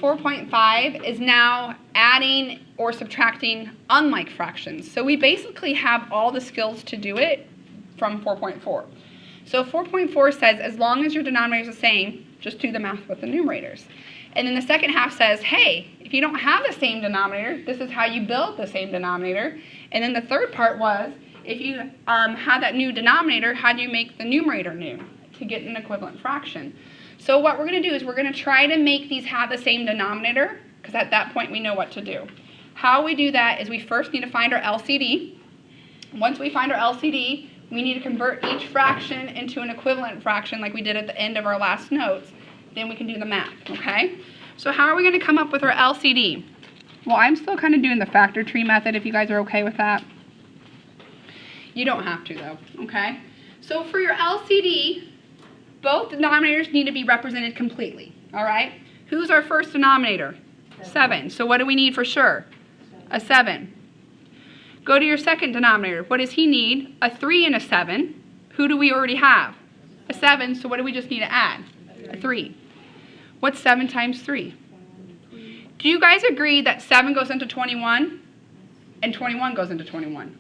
4.5 is now adding or subtracting unlike fractions. So we basically have all the skills to do it from 4.4. So 4.4 says as long as your denominator is the same, just do the math with the numerators. And then the second half says, hey, if you don't have the same denominator, this is how you build the same denominator. And then the third part was, if you had that new denominator, how do you make the numerator new to get an equivalent fraction? So what we're going to do is we're going to try to make these have the same denominator, because at that point we know what to do. How we do that is we first need to find our LCD. Once we find our LCD, we need to convert each fraction into an equivalent fraction like we did at the end of our last notes. Then we can do the math, okay? So how are we going to come up with our LCD? Well, I'm still kind of doing the factor tree method if you guys are okay with that. You don't have to though, okay? So for your LCD, both denominators need to be represented completely, all right? Who's our first denominator? 7. So what do we need for sure? A 7. Go to your second denominator. What does he need? A 3 and a 7. Who do we already have? A 7, so what do we just need to add? A 3. What's 7 times 3? Do you guys agree that 7 goes into 21 and 21 goes into 21?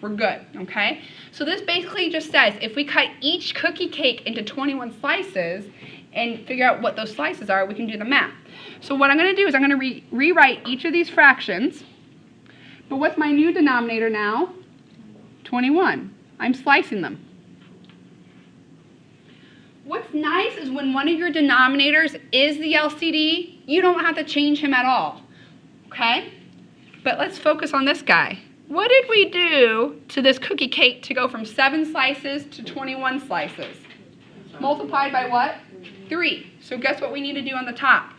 We're good, okay? So this basically just says if we cut each cookie cake into 21 slices and figure out what those slices are, we can do the math. So what I'm going to do is I'm going to rewrite each of these fractions. But what's my new denominator now? 21. I'm slicing them. What's nice is when one of your denominators is the LCD, you don't have to change him at all, okay? But let's focus on this guy. What did we do to this cookie cake to go from 7 slices to 21 slices? Multiplied by what? 3. So guess what we need to do on the top?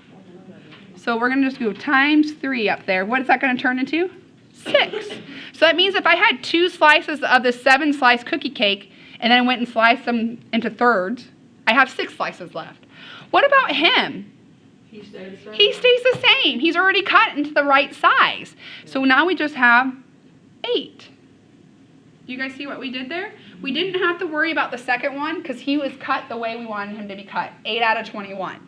So we're going to just go times 3 up there. What is that going to turn into? 6. So that means if I had 2 slices of the 7-slice cookie cake and then I went and sliced them into thirds, I have 6 slices left. What about him? He stays the same. He's already cut into the right size. So now we just have 8. You guys see what we did there? We didn't have to worry about the second one because he was cut the way we wanted him to be cut, 8 out of 21.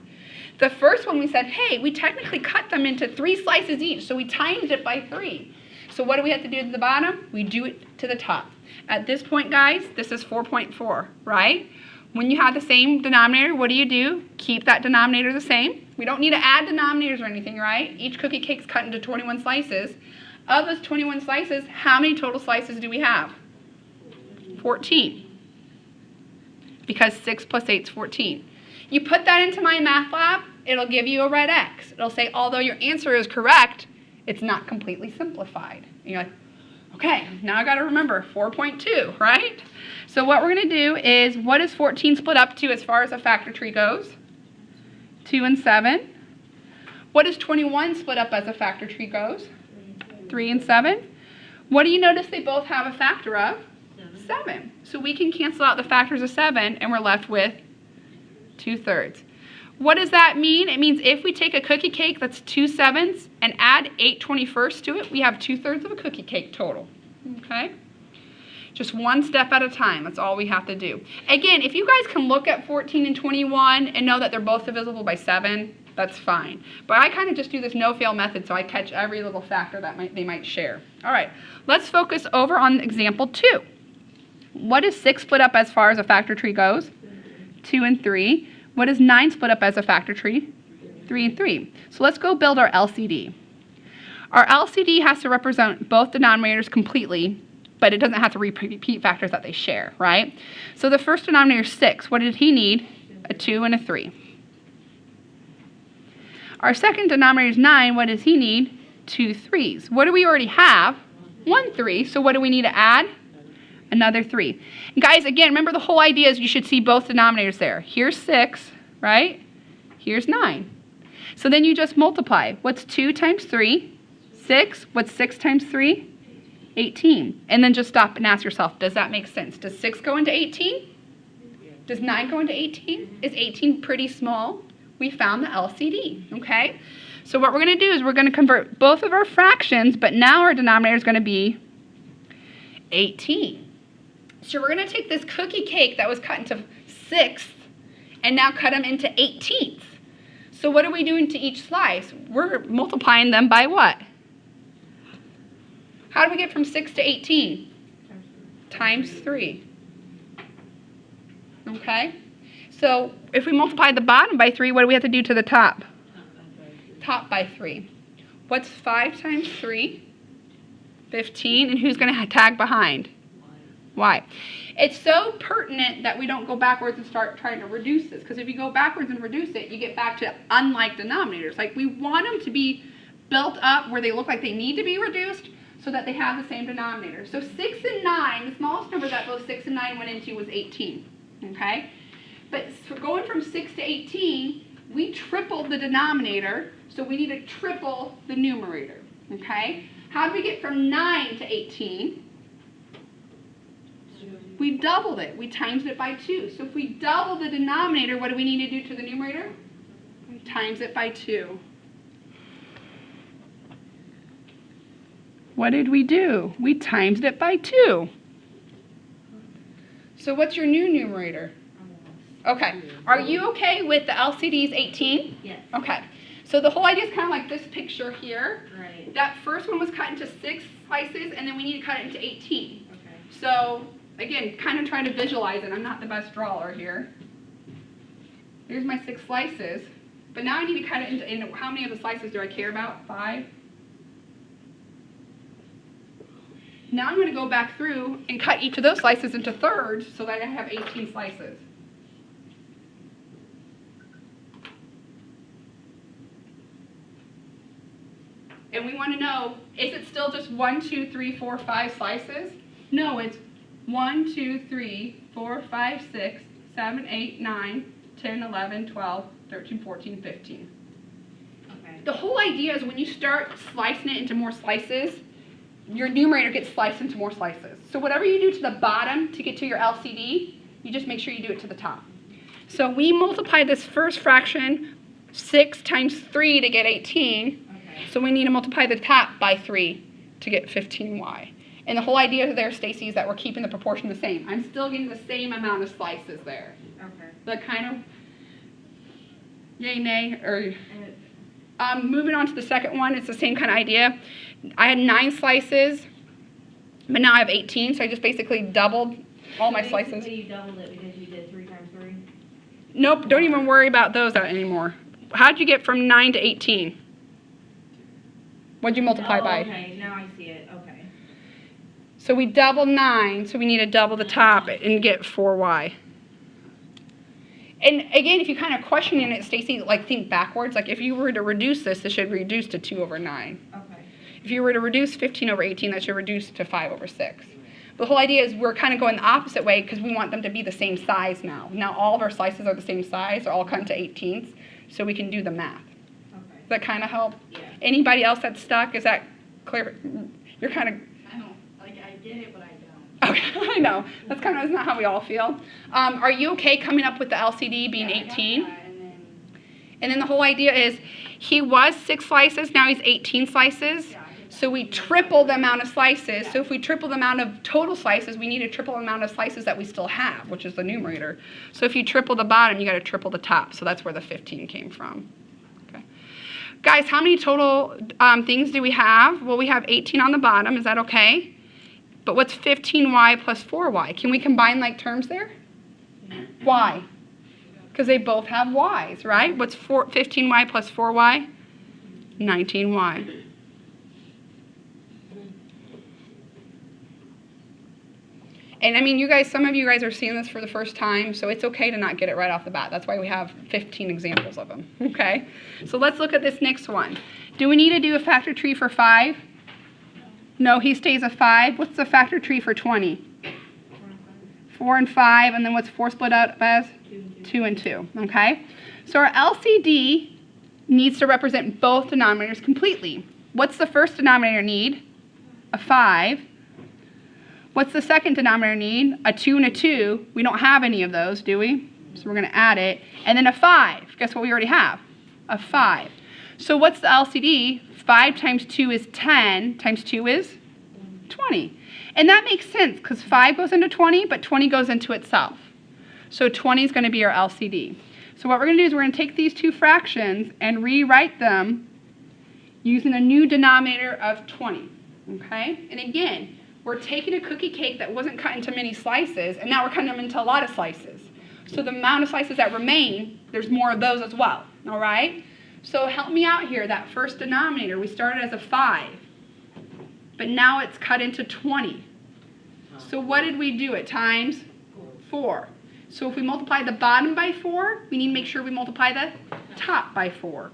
The first one we said, hey, we technically cut them into 3 slices each, so we times it by 3. So what do we have to do to the bottom? We do it to the top. At this point, guys, this is 4.4, right? When you have the same denominator, what do? Keep that denominator the same. We don't need to add denominators or anything, right? Each cookie cake's cut into 21 slices. Of those 21 slices, how many total slices do we have? 14. Because 6 plus 8 is 14. You put that into MyMathLab, it'll give you a red X. It'll say, although your answer is correct, it's not completely simplified. And you're like, okay, now I got to remember 4.2, right? So what we're going to do is, what is 14 split up to as far as a factor tree goes? 2 and 7. What is 21 split up as a factor tree goes? 3 and 7. What do you notice they both have a factor of? 7. So we can cancel out the factors of 7 and we're left with 2/3. What does that mean? It means if we take a cookie cake that's 2 7s and add 8 21st to it, we have 2/3 of a cookie cake total. Okay? Just one step at a time. That's all we have to do. Again, if you guys can look at 14 and 21 and know that they're both divisible by 7, that's fine. But I kind of just do this no-fail method so I catch every little factor that they might share. All right, let's focus over on example 2. What is 6 split up as far as a factor tree goes? 2 and 3. What is 9 split up as a factor tree? 3 and 3. So let's go build our LCD. Our LCD has to represent both denominators completely, but it doesn't have to repeat factors that they share, right? So the first denominator is 6. What did he need? A 2 and a 3. Our second denominator is 9. What does he need? 2 3s. What do we already have? 1 3. So what do we need to add? Another 3. And guys, again, remember the whole idea is you should see both denominators there. Here's 6, right? Here's 9. So then you just multiply. What's 2 times 3? 6. What's 6 times 3? 18. And then just stop and ask yourself, does that make sense? Does 6 go into 18? Does 9 go into 18? Is 18 pretty small? We found the LCD, okay? So what we're going to do is we're going to convert both of our fractions, but now our denominator is going to be 18. So we're going to take this cookie cake that was cut into 6th and now cut them into 18th. So what are we doing to each slice? We're multiplying them by what? How do we get from 6 to 18? Times 3. Okay? So if we multiply the bottom by 3, what do we have to do to the top? Top by 3. What's 5 times 3? 15. And who's going to tag behind? Y. It's so pertinent that we don't go backwards and start trying to reduce this. Because if you go backwards and reduce it, you get back to unlike denominators. Like, we want them to be built up where they look like they need to be reduced so that they have the same denominator. So 6 and 9, the smallest number that both 6 and 9 went into was 18. Okay? But for going from 6 to 18, we tripled the denominator, so we need to triple the numerator. Okay? How do we get from 9 to 18? We doubled it. We times it by 2. So if we double the denominator, what do we need to do to the numerator? We times it by 2. What did we do? We times it by 2. So what's your new numerator? Okay. Are you okay with the LCD's 18? Yes. Okay. So the whole idea is kind of like this picture here. Right. That first one was cut into 6 slices, and then we need to cut it into 18. Okay. So, again, kind of trying to visualize it. I'm not the best drawer here. Here's my 6 slices. But now I need to cut it into how many of the slices do I care about? 5? Now I'm going to go back through and cut each of those slices into thirds so that I have 18 slices. And we want to know, is it still just 1, 2, 3, 4, 5 slices? No, it's 1, 2, 3, 4, 5, 6, 7, 8, 9, 10, 11, 12, 13, 14, 15. Okay. The whole idea is when you start slicing it into more slices, your numerator gets sliced into more slices. So whatever you do to the bottom to get to your LCD, you just make sure you do it to the top. So we multiply this first fraction, 6 times 3 to get 18. So we need to multiply the top by 3 to get 15y. And the whole idea there, Stacy, is that we're keeping the proportion the same. I'm still getting the same amount of slices there. Okay. That kind of yay, nay, or moving on to the second one, it's the same kind of idea. I had 9 slices, but now I have 18, so I just basically doubled all my slices. You doubled it because you did 3 times 3? Nope, don't even worry about those anymore. How'd you get from 9 to 18? What'd you multiply by? Okay, now I see it. Okay. So we doubled 9, so we need to double the top and get 4y. And again, if you kind of questioning it, Stacy, like think backwards. Like if you were to reduce this, this should reduce to 2 over 9. Okay. If you were to reduce 15 over 18, that should reduce to 5 over 6. But the whole idea is we're kind of going the opposite way because we want them to be the same size now. Now all of our slices are the same size. They're all cut into 18ths, so we can do the math. Okay. Does that kind of help? Yeah. Anybody else that's stuck? Is that clear? You're kind of... I don't, like, I get it, but I don't. Okay, I know. That's kind of isn't that how we all feel. Are you okay coming up with the LCD being 18? And then the whole idea is he was 6 slices, now he's 18 slices. So we triple the amount of slices. So if we triple the amount of total slices, we need to triple the amount of slices that we still have, which is the numerator. So if you triple the bottom, you got to triple the top. So that's where the 15 came from. Okay. Guys, how many total things do we have? Well, we have 18 on the bottom. Is that okay? But what's 15y plus 4y? Can we combine like terms there? Why? Because they both have y's, right? What's 15y plus 4y? 19y. And I mean, you guys, some of you guys are seeing this for the first time, so it's okay to not get it right off the bat. That's why we have 15 examples of them, okay? So let's look at this next one. Do we need to do a factor tree for 5? No, he stays a 5. What's the factor tree for 20? 4 and 5, and then what's 4 split up as? 2 and 2, okay? So our LCD needs to represent both denominators completely. What's the first denominator need? A 5. What's the second denominator need? A 2 and a 2. We don't have any of those, do we? So we're going to add it. And then a 5. Guess what we already have? A 5. So what's the LCD? 5 times 2 is 10, times 2 is 20. And that makes sense because 5 goes into 20, but 20 goes into itself. So 20 is going to be our LCD. So what we're going to do is we're going to take these two fractions and rewrite them using a new denominator of 20. Okay? And again, we're taking a cookie cake that wasn't cut into many slices, and now we're cutting them into a lot of slices. So the amount of slices that remain, there's more of those as well. All right? So help me out here. That first denominator, we started as a 5, but now it's cut into 20. So what did we do? It times 4. So if we multiply the bottom by 4, we need to make sure we multiply the top by 4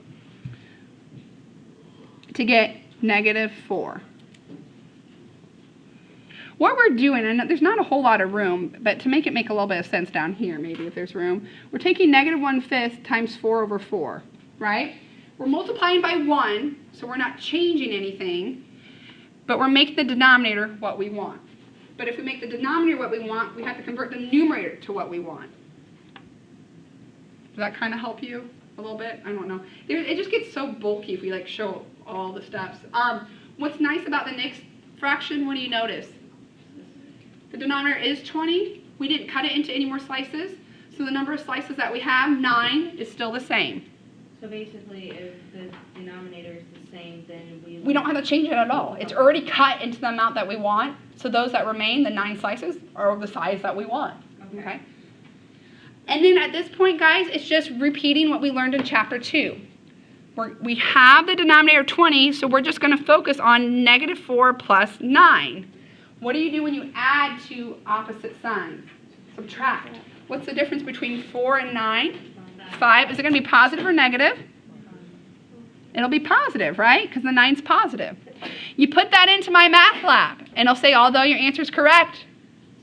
to get -4. What we're doing, and there's not a whole lot of room, but to make it make a little bit of sense down here, maybe if there's room, we're taking -1/5 times 4 over 4, right? We're multiplying by 1, so we're not changing anything, but we're making the denominator what we want. But if we make the denominator what we want, we have to convert the numerator to what we want. Does that kind of help you a little bit? I don't know. It just gets so bulky if we like show all the steps. What's nice about the next fraction, what do you notice? The denominator is 20. We didn't cut it into any more slices. So the number of slices that we have, 9, is still the same. So basically, if the denominator is the same, then We don't have to change it at all. It's already cut into the amount that we want. So those that remain, the 9 slices, are the size that we want. Okay? And then at this point, guys, it's just repeating what we learned in chapter 2. We have the denominator 20, so we're just going to focus on -4 plus 9. What do you do when you add two opposite signs? Subtract. What's the difference between 4 and 9? 5. Is it going to be positive or negative? It'll be positive, right? Because the 9's positive. You put that into my math lab, and it'll say, although your answer is correct,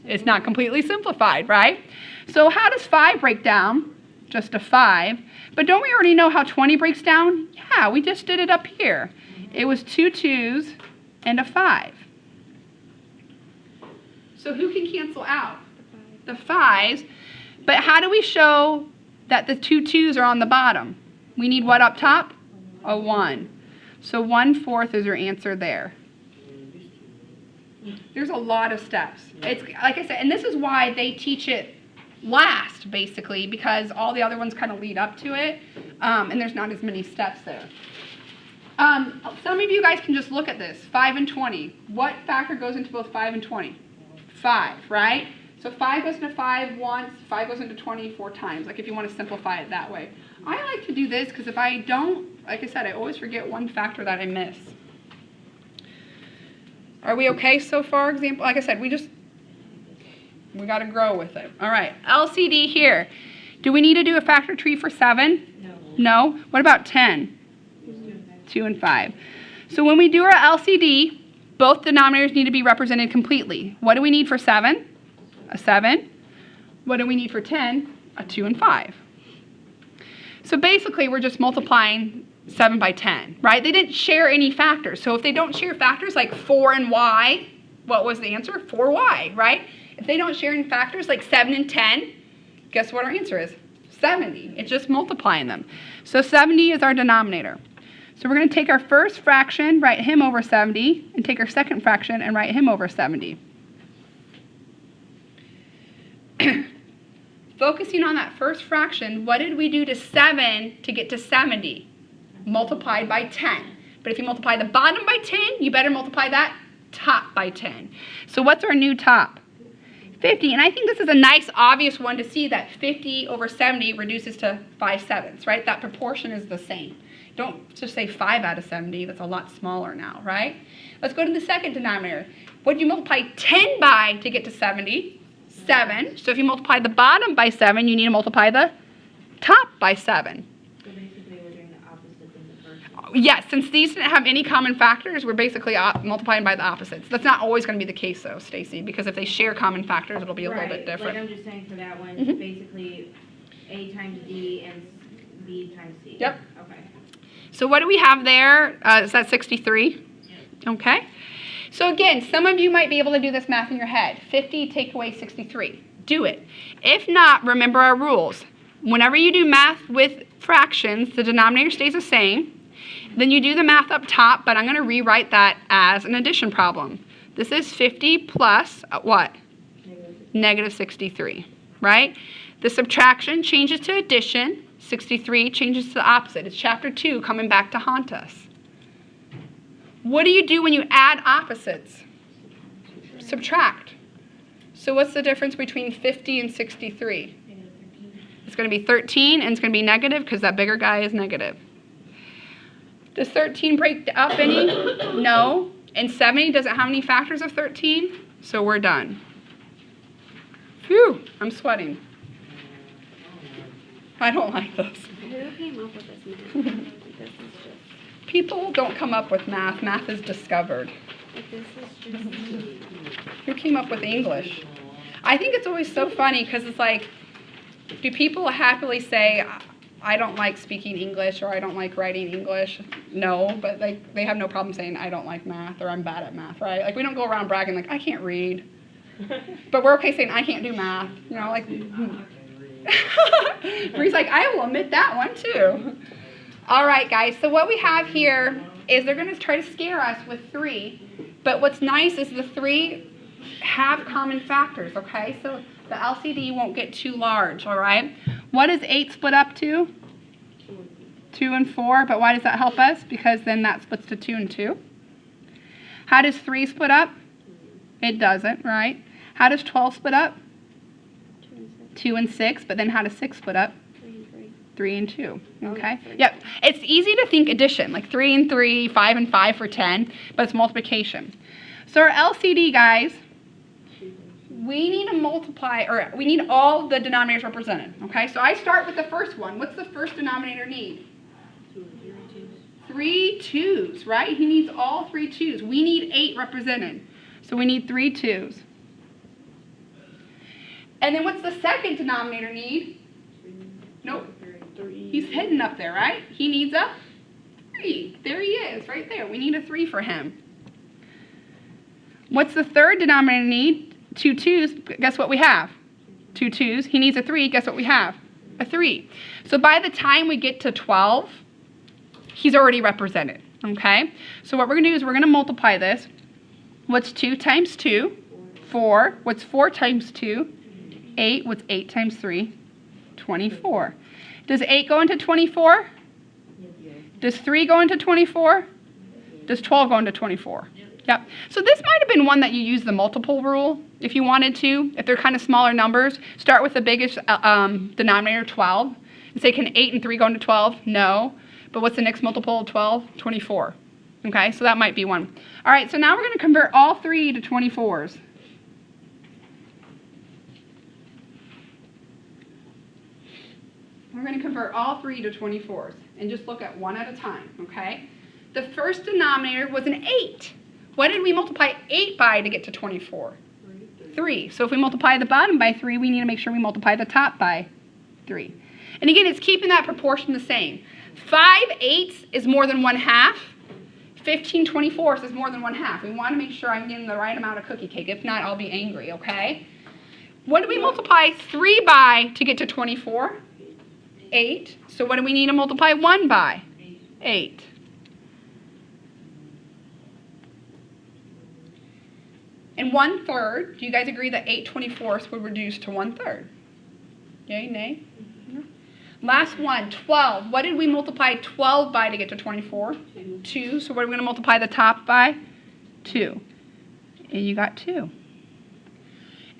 it's not completely simplified, right? So how does 5 break down? Just a 5. But don't we already know how 20 breaks down? Yeah, we just did it up here. It was 2 2s and a 5. So who can cancel out? The 5s. But how do we show that the 2 2s are on the bottom? We need what up top? A 1. So 1/4 is your answer there. There's a lot of steps. It's like I said, and this is why they teach it last, basically, because all the other ones kind of lead up to it, and there's not as many steps there. Some of you guys can just look at this. 5 and 20. What factor goes into both 5 and 20? 5, right? So 5 goes into 5 once, 5 goes into 20 4 times, like if you want to simplify it that way. I like to do this because if I don't, like I said, I always forget one factor that I miss. Are we okay so far? Example, like I said, we got to grow with it. All right, LCD here. Do we need to do a factor tree for 7? No. What about 10? 2 and 5. So when we do our LCD, both denominators need to be represented completely. What do we need for 7? A 7. What do we need for 10? A 2 and 5. So basically, we're just multiplying 7 by 10, right? They didn't share any factors. So if they don't share factors like 4 and y, what was the answer? 4y, right? If they don't share any factors like 7 and 10, guess what our answer is? 70. It's just multiplying them. So 70 is our denominator. So we're going to take our first fraction, write him over 70, and take our second fraction and write him over 70. Focusing on that first fraction, what did we do to 7 to get to 70? Multiplied by 10. But if you multiply the bottom by 10, you better multiply that top by 10. So what's our new top? 50. And I think this is a nice, obvious one to see that 50 over 70 reduces to 5/7, right? That proportion is the same. Don't just say 5 out of 70. That's a lot smaller now, right? Let's go to the second denominator. What did you multiply 10 by to get to 70? 7. So if you multiply the bottom by 7, you need to multiply the top by 7. So basically, we're doing the opposite than the first one. Yes, since these didn't have any common factors, we're basically multiplying by the opposites. That's not always going to be the case, though, Stacy, because if they share common factors, it'll be a little bit different. Like I'm just saying for that one, Mhm. basically A times D and B times C. Yep. Okay. So what do we have there? Is that 63? Okay. So again, some of you might be able to do this math in your head. 50 take away 63. Do it. If not, remember our rules. Whenever you do math with fractions, the denominator stays the same. Then you do the math up top, but I'm going to rewrite that as an addition problem. This is 50 plus what? Negative 63, right? The subtraction changes to addition. 63 changes to the opposite. It's chapter 2 coming back to haunt us. What do you do when you add opposites? Subtract. So what's the difference between 50 and 63? It's going to be 13, and it's going to be negative because that bigger guy is negative. Does 13 break up any? No. And 70 doesn't have any factors of 13, so we're done. Phew, I'm sweating. I don't like this. Who came up with this math? This is just, People don't come up with math. Math is discovered. like, this is just, Who came up with English? I think it's always so funny because it's like, do people happily say, I don't like speaking English or I don't like writing English? No, but like they have no problem saying I don't like math or I'm bad at math, right? Like we don't go around bragging like I can't read. But we're okay saying I can't do math. You know, like Bree's like, I will admit that one too. All right, guys, so what we have here is they're going to try to scare us with 3. But what's nice is the 3 have common factors, okay? So the LCD won't get too large, all right? What is 8 split up to? 2 and 4, but why does that help us? Because then that splits to 2 and 2. How does 3 split up? It doesn't, right? How does 12 split up? 2 and 6, but then how does 6 split up? 3 and 2, okay? Yep, it's easy to think addition, like 3 and 3, 5 and 5 for 10, but it's multiplication. So our LCD, guys, we need to multiply, or we need all the denominators represented, okay? So I start with the first one. What's the first denominator need? 3 2s, right? He needs all 3 2s. We need 8 represented, so we need 3 2s. And then what's the second denominator need? Nope. He's hidden up there, right? He needs a 3. There he is, right there. We need a 3 for him. What's the third denominator need? 2 2s. Guess what we have? 2 2s. He needs a 3. Guess what we have? A 3. So by the time we get to 12, he's already represented, okay? So what we're going to do is we're going to multiply this. What's 2 times 2? 4. What's 4 times 2? 8. What's 8 times 3? 24. Does 8 go into 24? Does 3 go into 24? Does 12 go into 24? Yep. So this might have been one that you use the multiple rule if you wanted to. If they're kind of smaller numbers, start with the biggest denominator, 12, and say, can 8 and 3 go into 12? No. But what's the next multiple of 12? 24. Okay, so that might be one. All right, so now we're going to convert all 3 to 24s. We're going to convert all 3 to 24s and just look at one at a time, okay? The first denominator was an 8. What did we multiply 8 by to get to 24? 3. So if we multiply the bottom by 3, we need to make sure we multiply the top by 3. And again, it's keeping that proportion the same. 5 8ths is more than 1/2. 15 24ths is more than 1/2. We want to make sure I'm getting the right amount of cookie cake. If not, I'll be angry, okay? What did we multiply 3 by to get to 24? 8. So what do we need to multiply 1 by? 8. And 1/3, do you guys agree that 8 24ths would reduce to 1/3? Yay, nay? Last one, 12. What did we multiply 12 by to get to 24? 2. So what are we going to multiply the top by? 2. And you got 2.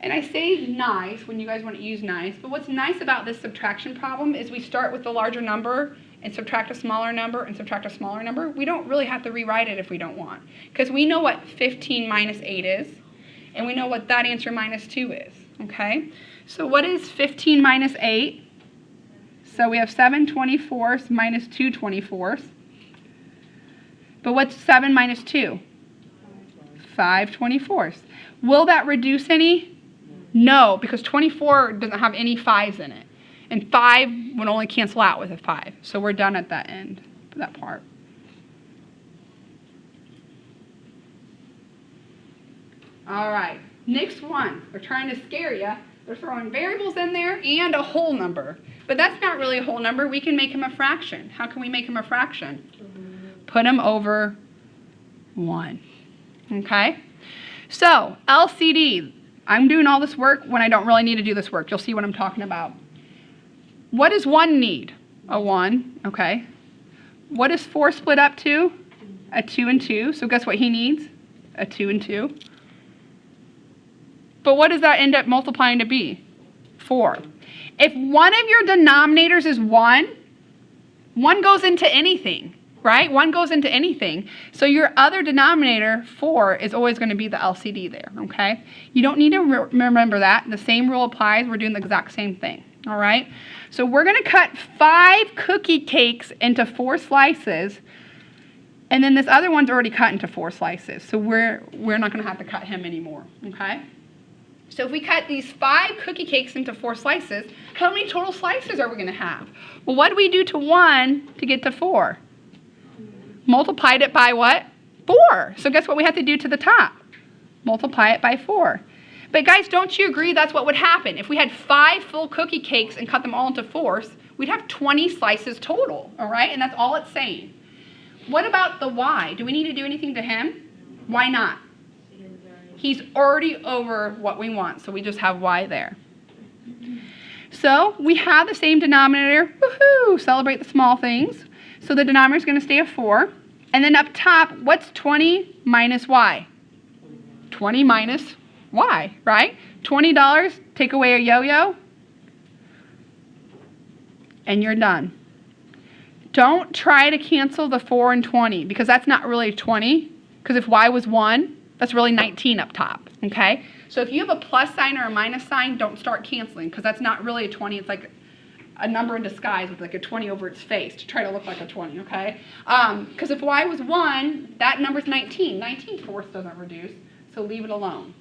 And I say nice when you guys want to use nice, but what's nice about this subtraction problem is we start with the larger number and subtract a smaller number and subtract a smaller number. We don't really have to rewrite it if we don't want, because we know what 15 minus 8 is, and we know what that answer minus 2 is, okay? So what is 15 minus 8? So we have 7 24ths minus 2 24ths. But what's 7 minus 2? 5 24ths. Will that reduce any? No, because 24 doesn't have any 5s in it. And 5 would only cancel out with a 5. So we're done at that end, that part. All right, next one. They're trying to scare you. They're throwing variables in there and a whole number. But that's not really a whole number. We can make him a fraction. How can we make him a fraction? Put him over 1. Okay? So, LCD. I'm doing all this work when I don't really need to do this work. You'll see what I'm talking about. What does 1 need? A 1, okay. What is 4 split up to? A 2 and 2. So guess what he needs? A 2 and 2. But what does that end up multiplying to be? 4. If one of your denominators is 1, 1 goes into anything, right? 1 goes into anything. So your other denominator, 4, is always going to be the LCD there, okay? You don't need to remember that. The same rule applies. We're doing the exact same thing, all right? So we're going to cut 5 cookie cakes into 4 slices, and then this other one's already cut into 4 slices. So we're not going to have to cut him anymore, okay? So if we cut these 5 cookie cakes into 4 slices, how many total slices are we going to have? Well, what do we do to 1 to get to 4? Multiplied it by what? 4. So guess what we have to do to the top? Multiply it by 4. But guys, don't you agree that's what would happen? If we had 5 full cookie cakes and cut them all into 4s, we'd have 20 slices total, all right? And that's all it's saying. What about the y? Do we need to do anything to him? Why not? He's already over what we want, so we just have y there. So we have the same denominator. Woohoo! Celebrate the small things. So the denominator is going to stay a 4. And then up top, what's 20 minus y? 20 minus y, right? $20, take away a yo-yo, and you're done. Don't try to cancel the 4 and 20, because that's not really 20. Because if y was 1, that's really 19 up top, okay? So if you have a plus sign or a minus sign, don't start canceling, because that's not really a 20. It's like a number in disguise with like a 20 over its face to try to look like a 20, okay? Because if y was 1, that number's 19. 19 fourths doesn't reduce, so leave it alone.